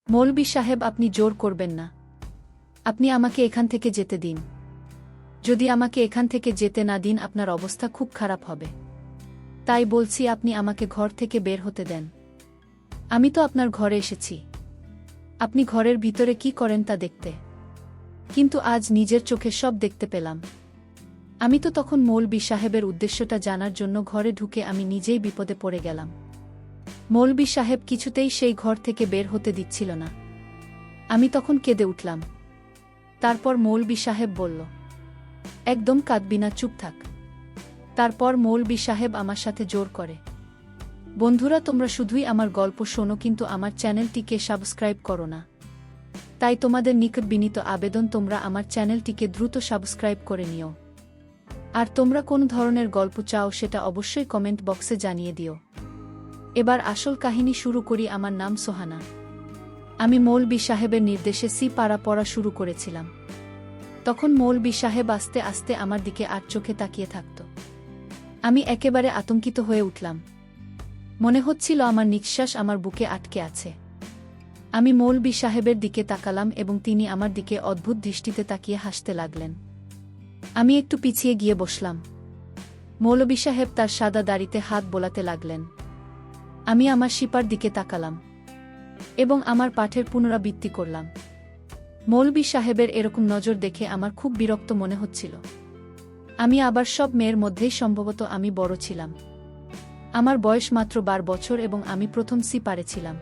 মৌলভী সাহেব, আপনি জোর করবেন না। আপনি আমাকে এখান থেকে যেতে দিন। যদি আমাকে এখান থেকে যেতে না দিন আপনার অবস্থা খুব খারাপ হবে। তাই বলছি আপনি আমাকে ঘর থেকে বের হতে দেন। আমি তো আপনার ঘরে এসেছি। আপনি ঘরের ভিতরে কি করেন তা দেখতে। কিন্তু আজ নিজের চোখে সব দেখতে পেলাম। আমি তো তখন মৌলভী সাহেবের উদ্দেশ্যটা জানার জন্য ঘরে ঢুকে আমি নিজেই বিপদে পড়ে গেলাম। মৌলভী সাহেব কিছুতেই সেই ঘর থেকে বের হতে দিচ্ছিল না। আমি তখন কেঁদে উঠলাম। তারপর মৌলভী সাহেব বলল, একদম কাঁদবি না, চুপ থাক। তারপর মৌলভী সাহেব আমার সাথে জোর করে, বন্ধুরা তোমরা শুধুই আমার গল্প শোনো কিন্তু আমার চ্যানেলটিকে সাবস্ক্রাইব করো না। তাই তোমাদের নিকট বিনীত আবেদন তোমরা আমার চ্যানেলটিকে দ্রুত সাবস্ক্রাইব করে নিও। আর তোমরা কোন ধরনের গল্প চাও সেটা অবশ্যই কমেন্ট বক্সে জানিয়ে দিও। এবার আসল কাহিনী শুরু করি। আমার নাম সোহানা। আমি মৌলভী সাহেবের নির্দেশে সি পাড়া পড়া শুরু করেছিলাম। তখন মৌলভী সাহেব আস্তে আস্তে আমার দিকে আর চোখে তাকিয়ে থাকত। আমি একেবারে আতঙ্কিত হয়ে উঠলাম। মনে হচ্ছিল আমার নিঃশ্বাস আমার বুকে আটকে আছে। আমি মৌলভী সাহেবের দিকে তাকালাম এবং তিনি আমার দিকে অদ্ভুত দৃষ্টিতে তাকিয়ে হাসতে লাগলেন। আমি একটু পিছিয়ে গিয়ে বসলাম। মৌলভী সাহেব তার সাদা দাড়িতে হাত বোলাতে লাগলেন। আমি আমার শিপার দিকে তাকালাম এবং আমার পাঠের পুনরাবৃত্তি করলাম। মৌলভী সাহেবের এরকম নজর দেখে আমার খুব বিরক্ত মনে হচ্ছিল। আমি আবার সব মেয়ের মধ্যেই সম্ভবত আমি বড় ছিলাম। আমার বয়স মাত্র 12 বছর এবং আমি প্রথম সি পারে ছিলাম।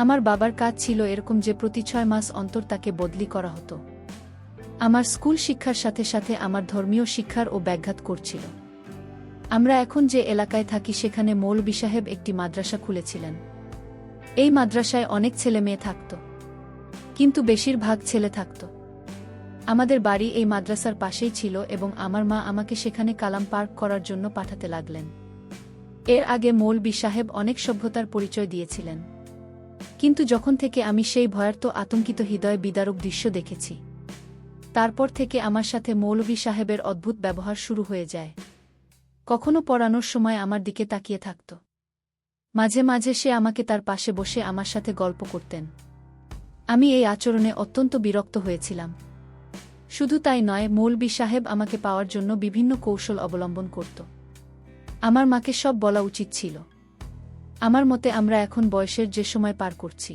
আমার বাবার কাজ ছিল এরকম যে প্রতি 6 মাস অন্তর তাকে বদলি করা হতো। আমার স্কুল শিক্ষার সাথে সাথে আমার ধর্মীয় শিক্ষার ও ব্যাঘাত করছিল। আমরা এখন যে এলাকায় থাকি সেখানে মৌলভী সাহেব একটি মাদ্রাসা খুলেছিলেন। এই মাদ্রাসায় অনেক ছেলে মেয়ে থাকত, কিন্তু বেশিরভাগ ছেলে থাকত। আমাদের বাড়ি এই মাদ্রাসার পাশেই ছিল এবং আমার মা আমাকে সেখানে কালাম পার্ক করার জন্য পাঠাতে লাগলেন। এর আগে মৌলভী সাহেব অনেক সভ্যতার পরিচয় দিয়েছিলেন, কিন্তু যখন থেকে আমি সেই ভয়ার্ত আতঙ্কিত হৃদয় বিদারক দৃশ্য দেখেছি, তারপর থেকে আমার সাথে মৌলভী সাহেবের অদ্ভুত ব্যবহার শুরু হয়ে যায়। কখনো পড়ানোর সময় আমার দিকে তাকিয়ে থাকত। মাঝে মাঝে সে আমাকে তার পাশে বসে আমার সাথে গল্প করতেন। আমি এই আচরণে অত্যন্ত বিরক্ত হয়েছিলাম। শুধু তাই নয়, মৌলভী সাহেব আমাকে পাওয়ার জন্য বিভিন্ন কৌশল অবলম্বন করত। আমার মাকে সব বলা উচিত ছিল। আমার মতে আমরা এখন বয়সের যে সময় পার করছি,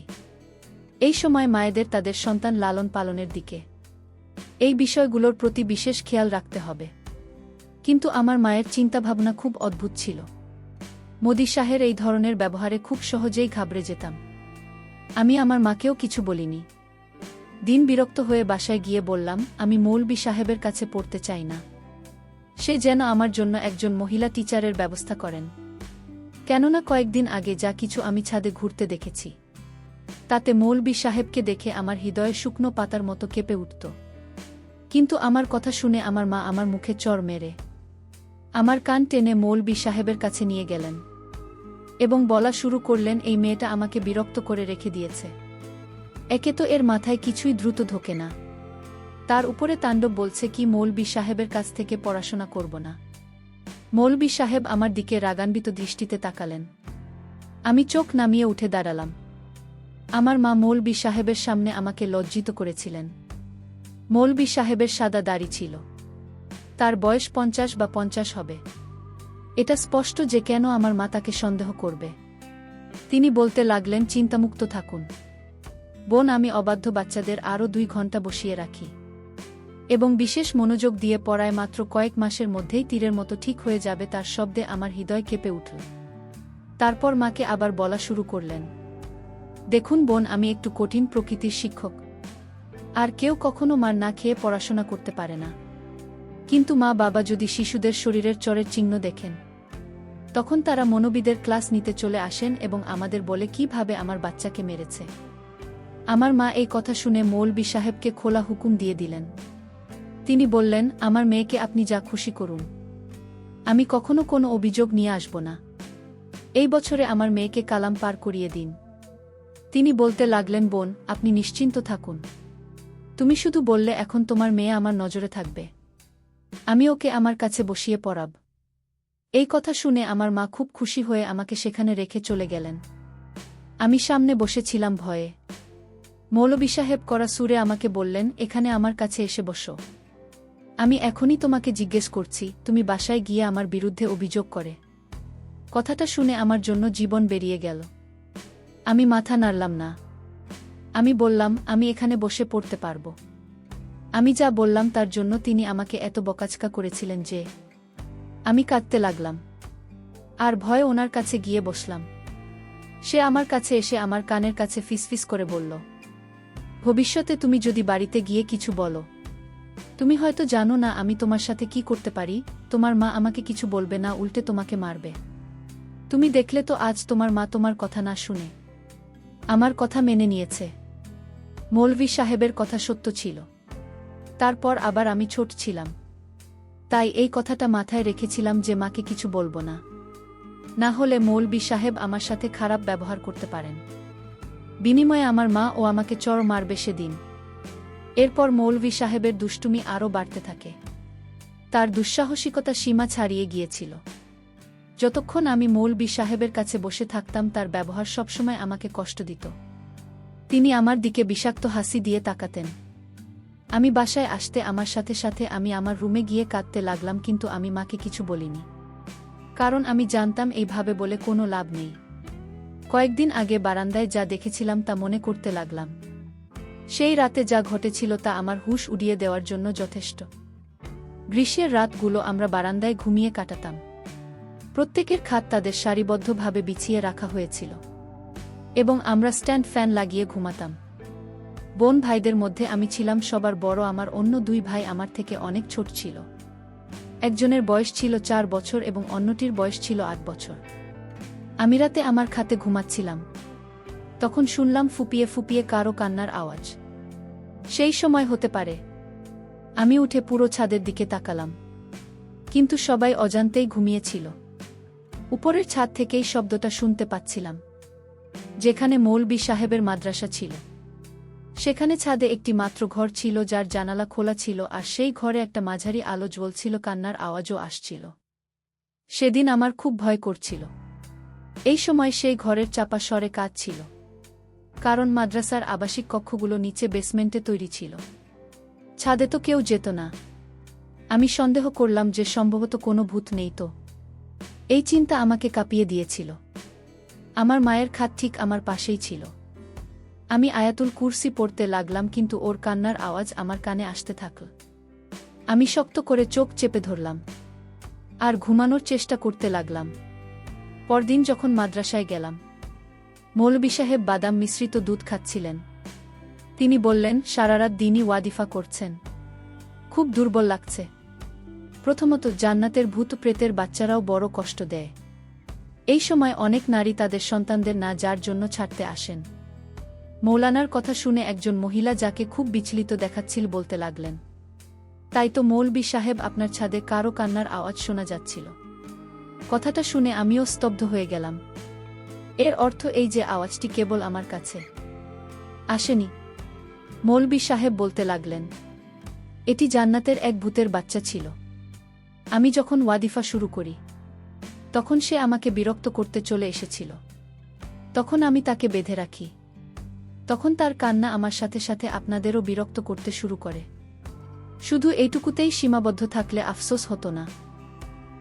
এই সময় মায়েদের তাদের সন্তান লালন পালনের দিকে এই বিষয়গুলোর প্রতি বিশেষ খেয়াল রাখতে হবে। কিন্তু আমার মায়ের চিন্তাভাবনা খুব অদ্ভুত ছিল। মোদি শাহের এই ধরনের ব্যবহারে খুব সহজেই ঘাবড়ে যেতাম। আমি আমার মাকেও কিছু বলিনি। দিন বিরক্ত হয়ে বাসায় গিয়ে বললাম, আমি মৌলভী সাহেবের কাছে পড়তে চাই না। সে যেন আমার জন্য একজন মহিলা টিচারের ব্যবস্থা করেন। কেননা কয়েকদিন আগে যা কিছু আমি ছাদে ঘুরতে দেখেছি, তাতে মৌলভী সাহেবকে দেখে আমার হৃদয়ে শুকনো পাতার মতো কেঁপে উঠত। কিন্তু আমার কথা শুনে আমার মা আমার মুখে চড় মেরে আমার কান টেনে মৌলভী সাহেবের কাছে নিয়ে গেলেন এবং বলা শুরু করলেন, এই মেয়েটা আমাকে বিরক্ত করে রেখে দিয়েছে। একে তো এর মাথায় কিছুই দ্রুত ঢোকে না, তার উপরে তাণ্ডব বলছে কি মৌলভী সাহেবের কাছ থেকে পড়াশোনা করব না। মৌলভী সাহেব আমার দিকে রাগান্বিত দৃষ্টিতে তাকালেন। আমি চোখ নামিয়ে উঠে দাঁড়ালাম। আমার মা মৌলভী সাহেবের সামনে আমাকে লজ্জিত করেছিলেন। মৌলভী সাহেবের সাদা দাড়ি ছিল। তার বয়স 50 বা 50 হবে। এটা স্পষ্ট যে কেন আমার মা তাকে সন্দেহ করবে। তিনি বলতে লাগলেন, চিন্তামুক্ত থাকুন বোন, আমি অবাধ্য বাচ্চাদের আরও 2 ঘন্টা বসিয়ে রাখি এবং বিশেষ মনোযোগ দিয়ে পড়ায় মাত্র কয়েক মাসের মধ্যেই তীরের মতো ঠিক হয়ে যাবে। তার শব্দে আমার হৃদয় কেঁপে উঠল। তারপর মাকে আবার বলা শুরু করলেন, দেখুন বোন, আমি একটু কঠিন প্রকৃতির শিক্ষক, আর কেউ কখনো মার না খেয়ে পড়াশোনা করতে পারে না। কিন্তু মা বাবা যদি শিশুদের শরীরের চরের চিহ্ন দেখেন, তখন তারা মনোবিদের ক্লাস নিতে চলে আসেন এবং আমাদের বলে কিভাবে আমার বাচ্চাকে মেরেছে। আমার মা এই কথা শুনে মৌলভী সাহেবকে খোলা হুকুম দিয়ে দিলেন। তিনি বললেন, আমার মেয়েকে আপনি যা খুশি করুন, আমি কখনো কোনো অভিযোগ নিয়ে আসব না। এই বছরে আমার মেয়েকে কালাম পার করিয়ে দিন। তিনি বলতে লাগলেন, বোন, আপনি নিশ্চিন্ত থাকুন। তুমি শুধু বললে এখন তোমার মেয়ে আমার নজরে থাকবে, আমি ওকে আমার কাছে বসিয়ে পড়াব। এই কথা শুনে আমার মা খুব খুশি হয়ে আমাকে সেখানে রেখে চলে গেলেন। আমি সামনে বসেছিলাম ভয়ে। মৌলভী সাহেব কড়া সুরে আমাকে বললেন, এখানে আমার কাছে এসে বসো। আমি এখনই তোমাকে জিজ্ঞেস করছি, তুমি বাসায় গিয়ে আমার বিরুদ্ধে অভিযোগ করে। কথাটা শুনে আমার জন্য জীবন বেরিয়ে গেল। আমি মাথা নাড়লাম না। আমি বললাম, আমি এখানে বসে পড়তে পারব। আমি যা বললাম তার জন্য তিনি আমাকে এত বকাঝকা করেছিলেন যে আমি কাঁদতে লাগলাম। আর ভয়ে ওনার কাছে গিয়ে বসলাম। সে আমার কাছে এসে আমার কানের কাছে ফিসফিস করে বলল, ভবিষ্যতে তুমি যদি বাড়িতে গিয়ে কিছু বলো, তুমি হয়তো জানো না আমি তোমার সাথে কি করতে পারি। তোমার মা আমাকে কিছু বলবে না, উল্টে তোমাকে মারবে। তুমি দেখলে তো আজ তোমার মা তোমার কথা না শুনে আমার কথা মেনে নিয়েছে। মৌলভী সাহেবের কথা সত্য ছিল। তারপর আবার আমি ছোট ছিলাম, তাই এই কথাটা মাথায় রেখেছিলাম যে মাকে কিছু বলবো না, না হলে মৌলভী সাহেব আমার সাথে খারাপ ব্যবহার করতে পারেন। বিনিময়ে আমার মা ও আমাকে চড় মারবে সেদিন। এরপর মৌলভী সাহেবের দুষ্টুমি আরও বাড়তে থাকে। তার দুঃসাহসিকতা সীমা ছাড়িয়ে গিয়েছিল। যতক্ষণ আমি মৌলভী সাহেবের কাছে বসে থাকতাম তার ব্যবহার সবসময় আমাকে কষ্ট দিত। তিনি আমার দিকে বিষাক্ত হাসি দিয়ে তাকাতেন। আমি বাসায় আসতে আমার সাথে সাথে আমি আমার রুমে গিয়ে কাঁদতে লাগলাম, কিন্তু আমি মাকে কিছু বলিনি, কারণ আমি জানতাম এইভাবে বলে কোনো লাভ নেই। কয়েকদিন আগে বারান্দায় যা দেখেছিলাম তা মনে করতে লাগলাম। সেই রাতে যা ঘটেছিল তা আমার হুঁশ উড়িয়ে দেওয়ার জন্য যথেষ্ট। গ্রীষ্মের রাতগুলো আমরা বারান্দায় ঘুমিয়ে কাটাতাম। প্রত্যেকের খাট তাদের সারিবদ্ধভাবে বিছিয়ে রাখা হয়েছিল এবং আমরা স্ট্যান্ড ফ্যান লাগিয়ে ঘুমাতাম। বোন ভাইদের মধ্যে আমি ছিলাম সবার বড়। আমার অন্য দুই ভাই আমার থেকে অনেক ছোট ছিল। একজনের বয়স ছিল 4 বছর এবং অন্যটির বয়স ছিল 8 বছর। আমি রাতে আমার খাটে ঘুমাচ্ছিলাম, তখন শুনলাম ফুপিয়ে ফুপিয়ে কারো কান্নার আওয়াজ। সেই সময় হতে পারে। আমি উঠে পুরো ছাদের দিকে তাকালাম, কিন্তু সবাই অজান্তেই ঘুমিয়েছিল। উপরের ছাদ থেকেই শব্দটা শুনতে পাচ্ছিলাম, যেখানে মৌলভী সাহেবের মাদ্রাসা ছিল। সেখানে ছাদে একটি মাত্র ঘর ছিল যার জানালা খোলা ছিল, আর সেই ঘরে একটা মাঝারি আলো জ্বলছিল। কান্নার আওয়াজও আসছিল। সেদিন আমার খুব ভয় করছিল। এই সময় সেই ঘরের চাপা স্বরে কাজ ছিল, কারণ মাদ্রাসার আবাসিক কক্ষগুলো নিচে বেসমেন্টে তৈরি ছিল। ছাদে তো কেউ যেত না। আমি সন্দেহ করলাম যে সম্ভবত কোনো ভূত নেই তো। এই চিন্তা আমাকে কাঁপিয়ে দিয়েছিল। আমার মায়ের খাট ঠিক আমার পাশেই ছিল। আমি আয়াতুল কুরসি পড়তে লাগলাম, কিন্তু ওর কান্নার আওয়াজ আমার কানে আসতে থাকল। আমি শক্ত করে চোখ চেপে ধরলাম আর ঘুমানোর চেষ্টা করতে লাগলাম। পরদিন যখন মাদ্রাসায় গেলাম, মৌলভী সাহেব বাদাম মিশ্রিত দুধ খাচ্ছিলেন। তিনি বললেন, সারারাত দিনই ওয়াদিফা করছেন, খুব দুর্বল লাগছে। প্রথমত, জান্নাতের ভূত প্রেতের বাচ্চারাও বড় কষ্ট দেয়। এই সময় অনেক নারী তাদের সন্তানদের না যার জন্য ছাড়তে আসেন। মৌলানার কথা শুনে একজন মহিলা যাকে খুব বিচলিত দেখাচ্ছিল বলতে লাগলেন, তাই তো মৌলভী সাহেব, আপনার ছাদে কারো কান্নার আওয়াজ শোনা যাচ্ছিল। কথাটা শুনে আমিও স্তব্ধ হয়ে গেলাম। এর অর্থ এই যে আওয়াজটি কেবল আমার কাছে আসেনি। মৌলভী সাহেব বলতে লাগলেন, এটি জান্নাতের এক ভূতের বাচ্চা ছিল। আমি যখন ওয়াদিফা শুরু করি, তখন সে আমাকে বিরক্ত করতে চলে এসেছিল। তখন আমি তাকে বেঁধে রাখি। তখন তার কান্না আমার সাথে সাথে আপনাদেরও বিরক্ত করতে শুরু করে। শুধু এইটুকুতেই সীমাবদ্ধ থাকলে আফসোস হতো না,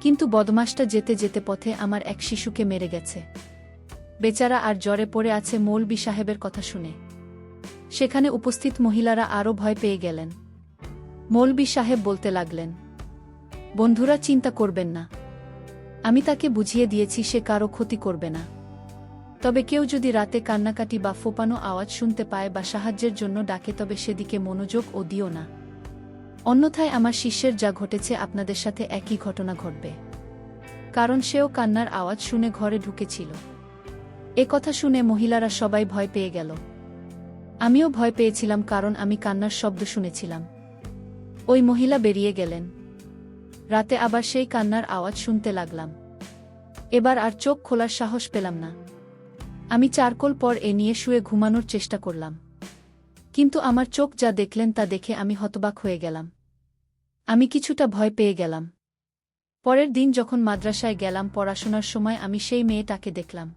কিন্তু বদমাসটা যেতে যেতে পথে আমার এক শিশুকে মেরে গেছে। বেচারা আর জ্বরে পড়ে আছে। মৌলভী সাহেবের কথা শুনে সেখানে উপস্থিত মহিলারা আরও ভয় পেয়ে গেলেন। মৌলভী সাহেব বলতে লাগলেন, বন্ধুরা, চিন্তা করবেন না, আমি তাকে বুঝিয়ে দিয়েছি সে কারো ক্ষতি করবে না। তবে কেউ যদি রাতে কান্নাকাটি বা ফোপানো আওয়াজ শুনতে পায় বা সাহায্যের জন্য ডাকে, তবে সেদিকে মনোযোগ ও দিও না। অন্যথায় আমার শিষ্যের যা ঘটেছে আপনাদের সাথে একই ঘটনা ঘটবে, কারণ সেও কান্নার আওয়াজ শুনে ঘরে ঢুকেছিল। এ কথা শুনে মহিলারা সবাই ভয় পেয়ে গেল। আমিও ভয় পেয়েছিলাম, কারণ আমি কান্নার শব্দ শুনেছিলাম। ওই মহিলা বেরিয়ে গেলেন। রাতে আবার সেই কান্নার আওয়াজ শুনতে লাগলাম। এবার আর চোখ খোলার সাহস পেলাম না। আমি চারকোল পর এ নিয়ে শুয়ে ঘুমানোর চেষ্টা করলাম, কিন্তু আমার চোখ যা দেখলেন তা দেখে আমি হতবাক হয়ে গেলাম। আমি কিছুটা ভয় পেয়ে গেলাম। পরের দিন যখন মাদ্রাসায় গেলাম পড়াশোনার সময়, আমি সেই মেয়েটাকে দেখলাম।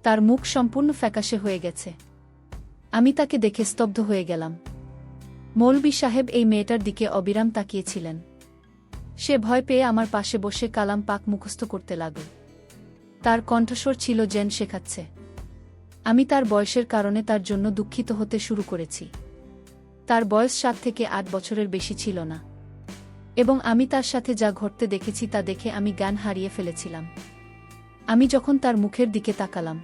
তার মুখ সম্পূর্ণ ফ্যাকাশে হয়ে গেছে। আমি তাকে দেখে স্তব্ধ হয়ে গেলাম। মৌলভী সাহেব এই মেয়েটার দিকে অবিরাম তাকিয়েছিলেন। সে ভয় পেয়ে আমার পাশে বসে কালাম পাক মুখস্থ করতে লাগল। তার কণ্ঠস্বর ছিল যেন শেখাচ্ছে। আমি তার বয়সের কারণে তার জন্য দুঃখিত হতে শুরু করেছি। তার বয়স 7 থেকে 8 বছরের বেশি ছিল না, এবং আমি তার সাথে যা ঘটতে দেখেছি তা দেখে আমি জ্ঞান হারিয়ে ফেলেছিলাম। আমি যখন তার মুখের দিকে তাকালাম,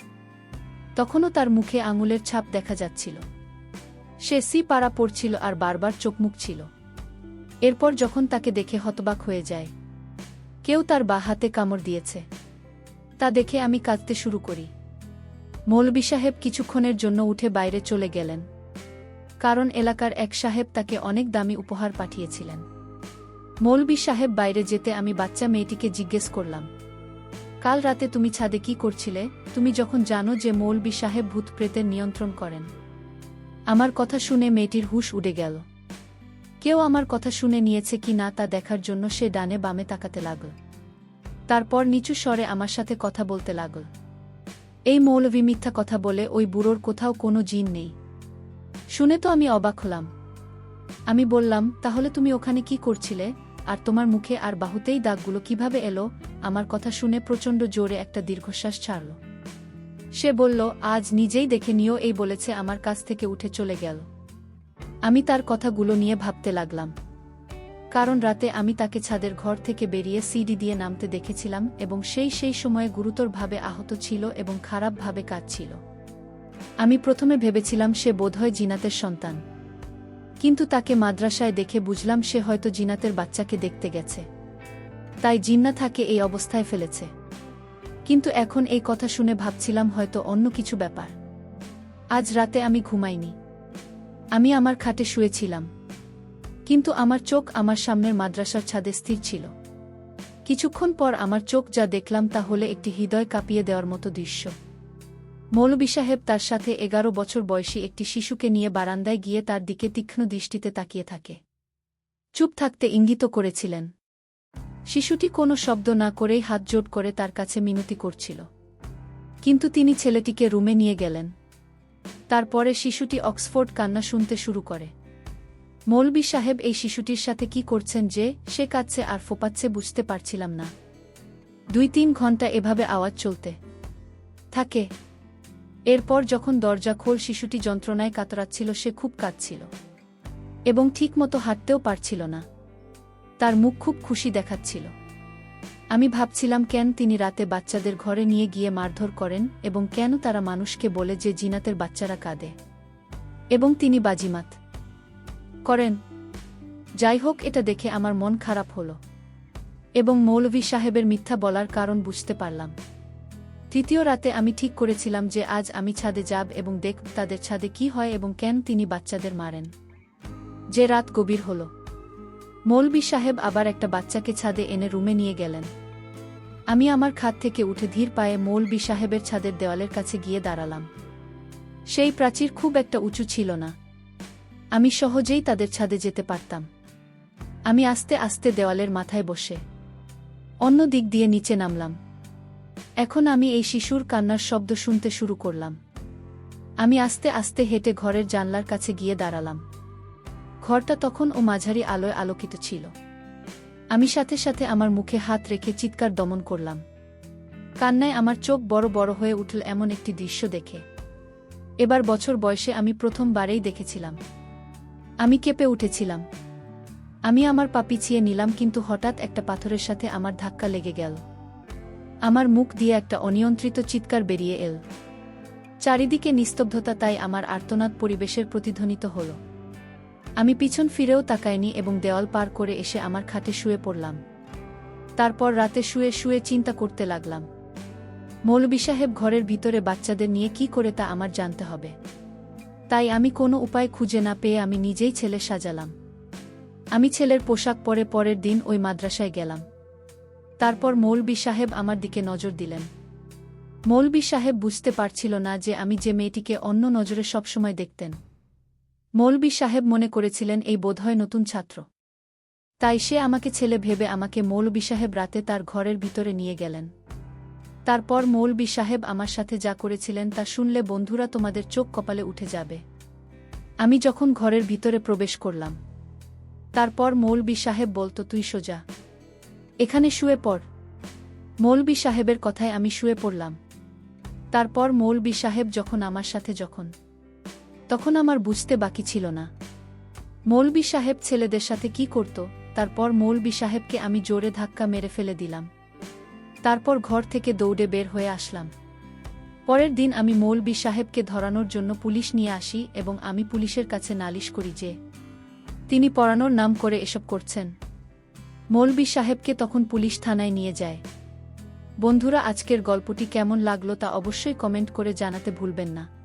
তখনও তার মুখে আঙুলের ছাপ দেখা যাচ্ছিল। সে পাড়া পড়ছিল আর বারবার চোখ মুখছিল। এরপর যখন তাকে দেখে হতবাক হয়ে যায়, কেউ তার বাঁ হাতে কামড় দিয়েছে, তা দেখে আমি কাঁদতে শুরু করি। মৌলভী সাহেব কিছুক্ষণের জন্য উঠে বাইরে চলে গেলেন, কারণ এলাকার এক সাহেব তাকে অনেক দামি উপহার পাঠিয়েছিলেন। মৌলভী সাহেব বাইরে যেতে আমি বাচ্চা মেয়েটিকে জিজ্ঞেস করলাম, কাল রাতে তুমি ছাদে কি করছিলে, তুমি যখন জানো যে মৌলভী সাহেব ভূত প্রেতের নিয়ন্ত্রণ করেন? আমার কথা শুনে মেয়েটির হুঁশ উড়ে গেল। কেউ আমার কথা শুনে নিয়েছে কি না তা দেখার জন্য সে ডানে বামে তাকাতে লাগল। তারপর নিচু স্বরে আমার সাথে কথা বলতে লাগল। এই মৌলভী মিথ্যা কথা বলে, ওই বুড়োর কোথাও কোনো জিন নেই। শুনে তো আমি অবাক হলাম। আমি বললাম, তাহলে তুমি ওখানে কি করছিলে, আর তোমার মুখে আর বাহুতেই দাগগুলো কিভাবে এলো? আমার কথা শুনে প্রচণ্ড জোরে একটা দীর্ঘশ্বাস ছাড়ল। সে বলল, আজ নিজেই দেখে নিও, এই বলেছে আমার কাছ থেকে উঠে চলে গেল। আমি তার কথাগুলো নিয়ে ভাবতে লাগলাম, কারণ রাতে আমি তাকে ছাদের ঘর থেকে বেরিয়ে সিঁড়ি দিয়ে নামতে দেখেছিলাম, এবং সেই সময়ে গুরুতরভাবে আহত ছিল এবং খারাপভাবে কাঁদছিল। আমি প্রথমে ভেবেছিলাম সে বোধহয় জিনাতের সন্তান, কিন্তু তাকে মাদ্রাসায় দেখে বুঝলাম সে হয়তো জিনাতের বাচ্চাকে দেখতে গেছে, তাই জিন্না তাকে এই অবস্থায় ফেলেছে। কিন্তু এখন এই কথা শুনে ভাবছিলাম হয়তো অন্য কিছু ব্যাপার। আজ রাতে আমি ঘুমাইনি। আমি আমার খাটে শুয়েছিলাম, কিন্তু আমার চোখ আমার সামনের মাদ্রাসার ছাদে স্থির ছিল। কিছুক্ষণ পর আমার চোখ যা দেখলাম তা হলে একটি হৃদয় কাঁপিয়ে দেওয়ার মতো দৃশ্য। মৌলভী সাহেব তার সাথে 11 বছর বয়সী একটি শিশুকে নিয়ে বারান্দায় গিয়ে তার দিকে তীক্ষ্ণ দৃষ্টিতে তাকিয়ে থাকে। চুপ থাকতে ইঙ্গিত করেছিলেন। শিশুটি কোনো শব্দ না করেই হাত জোড় করে তার কাছে মিনতি করছিল। কিন্তু তিনি ছেলেটিকে রুমে নিয়ে গেলেন। তারপরে শিশুটি অক্সফোর্ড কান্না শুনতে শুরু করে। মৌলভী সাহেব এই শিশুটির সাথে কি করছেন যে সে কাঁদছে আর ফোপাচ্ছে বুঝতে পারছিলাম না। 2-3 ঘন্টা এভাবে আওয়াজ চলতে থাকে। এরপর যখন দরজা খোল, শিশুটি যন্ত্রণায় কাতরাচ্ছিল, সে খুব কাঁদছিল এবং ঠিকমতো হাঁটতেও পারছিল না। তার মুখ খুব খুশি দেখাচ্ছিল। আমি ভাবছিলাম কেন তিনি রাতে বাচ্চাদের ঘরে নিয়ে গিয়ে মারধর করেন, এবং কেন তারা মানুষকে বলে যে জিনাতের বাচ্চারা কাঁদে, এবং তিনি বাজিমাত করেন। যাই হোক, এটা দেখে আমার মন খারাপ হলো, এবং মৌলভী সাহেবের মিথ্যা বলার কারণ বুঝতে পারলাম। তৃতীয় রাতে আমি ঠিক করেছিলাম যে আজ আমি ছাদে যাব এবং দেখব তাদের ছাদে কি হয় এবং কেন তিনি বাচ্চাদের মারেন। যে রাত গভীর হল, মৌলভী সাহেব আবার একটা বাচ্চাকে ছাদে এনে রুমে নিয়ে গেলেন। আমি আমার খাট থেকে উঠে ধীর পায়ে মৌলভী সাহেবের ছাদের দেওয়ালের কাছে গিয়ে দাঁড়ালাম। সেই প্রাচীর খুব একটা উঁচু ছিল না, আমি সহজেই তাদের ছাদে যেতে পারতাম। আমি আস্তে আস্তে দেওয়ালের মাথায় বসে অন্য দিক দিয়ে নিচে নামলাম। এখন আমি এই শিশুর কান্নার শব্দ শুনতে শুরু করলাম। আমি আস্তে আস্তে হেঁটে ঘরের জানলার কাছে গিয়ে দাঁড়ালাম। ঘরটা তখন মাঝারি আলোয় আলোকিত ছিল। আমি সাথে সাথে আমার মুখে হাত রেখে চিৎকার দমন করলাম। কান্নায় আমার চোখ বড় বড় হয়ে উঠল এমন একটি দৃশ্য দেখে। এবার বছর বয়সে আমি প্রথমবারেই দেখেছিলাম। আমি কেঁপে উঠেছিলাম। আমি আমার পা পিছিয়ে নিলাম, কিন্তু হঠাৎ একটা পাথরের সাথে আমার ধাক্কা লেগে গেল। আমার মুখ দিয়ে একটা অনিয়ন্ত্রিত চিৎকার বেরিয়ে এল। চারিদিকে নিস্তব্ধতা, তাই আমার আর্তনাদ পরিবেশের প্রতিধ্বনিত হল। আমি পিছন ফিরেও তাকাইনি এবং দেওয়াল পার করে এসে আমার খাটে শুয়ে পড়লাম। তারপর রাতে শুয়ে শুয়ে চিন্তা করতে লাগলাম, মৌলভী সাহেব ঘরের ভিতরে বাচ্চাদের নিয়ে কি করে তা আমার জানতে হবে। তাই আমি কোনো উপায় খুঁজে না পেয়ে আমি নিজেই ছেলে সাজালাম। আমি ছেলের পোশাক পরে পরের দিন ওই মাদ্রাসায় গেলাম। তারপর মৌলভী সাহেব আমার দিকে নজর দিলেন। মৌলভী সাহেব বুঝতে পারছিল না যে আমি যে মেয়েটিকে অন্য নজরে সবসময় দেখতেন। মৌলভী সাহেব মনে করেছিলেন এই বোধহয় নতুন ছাত্র, তাই সে আমাকে ছেলে ভেবে আমাকে মৌলভী সাহেব রাতে তার ঘরের ভিতরে নিয়ে গেলেন। তারপর মৌলভী সাহেব আমার সাথে যা করেছিলেন তা শুনলে বন্ধুরা তোমাদের চোখ কপালে উঠে যাবে। আমি যখন ঘরের ভিতরে প্রবেশ করলাম, তারপর মৌলবি সাহেব বলতো, তুই সোজা এখানে শুয়ে পড়। মৌলবি সাহেবের কথায় আমি শুয়ে পড়লাম। তারপর মৌলবি সাহেব যখন আমার সাথে তখন আমার বুঝতে বাকি ছিল না মৌলবি সাহেব ছেলেদের সাথে কি করত। তারপর মৌলবি সাহেবকে আমি জোরে ধাক্কা মেরে ফেলে দিলাম। তারপর ঘর থেকে দৌড়ে বের হয়ে আসলাম। পরের দিন আমি মৌলবি সাহেবকে ধরানোর জন্য পুলিশ নিয়ে আসি এবং আমি পুলিশের কাছে নালিশ করি যে তিনি পড়ানোর নাম করে এসব করছেন। মৌলবি সাহেবকে তখন পুলিশ থানায় নিয়ে যায়। বন্ধুরা, আজকের গল্পটি কেমন লাগলো তা অবশ্যই কমেন্ট করে জানাতে ভুলবেন না।